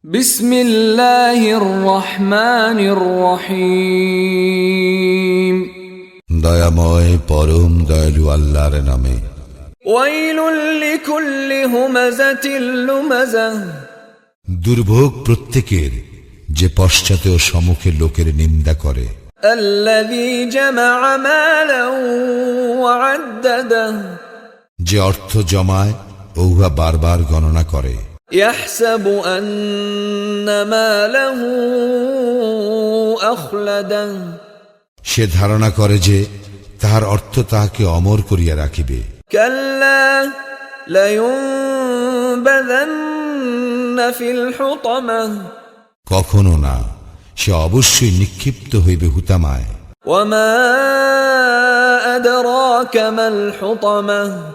বিসমিল্লাহির রহমানির রহিম। দয়াময় পরম দয়ালু আল্লাহর নামে। ওয়াইলুল লিকুল্লি হুমাযাতিল লুমাযাহ। দুর্ভোগ প্রত্যেকের যে পশ্চাতে ও সম্মুখে লোকের নিন্দা করে। আল্লাযী জামা'a মালান ওয়া আদ্দাদাহ। যে অর্থ জমায় ও উহা বারবার গণনা করে। ইয়াহসাবু আন্না মালাহু আখলাদাহ। সে ধারণা করে যে তাহার অর্থ তাহাকে অমর করিয়া রাখিবে। কাল্লা লায়ুনবাযান্না ফিল হুতামাহ। কখনো না, সে অবশ্যই নিক্ষিপ্ত হইবে হুতামায়। ওয়া মা আদরাকা মাল হুতামাহ।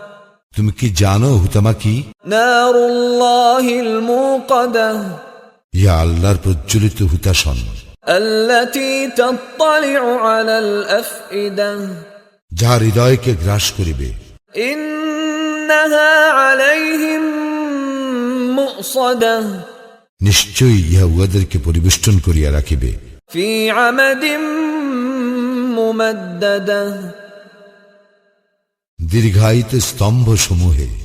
তুমি কি জানো হুতামা কি? নারুল্লাহিল মুকাদাহ। ইয়া আল্লাহর প্রজ্বলিত হুতাশন। আল্লাতী তাত্তালিউ আলাল আফইদাহ। যাহা হৃদয়কে গ্রাস করিবে। ইন্নাহা আলাইহিম মুসাদাহ। নিশ্চয়ই ইহা উহাদেরকে পরিবেষ্টন করিয়া রাখিবে। ফি আমাদিম মুমাদ্দাদাহ। দীর্ঘায়িত স্তম্ভ সমূহে।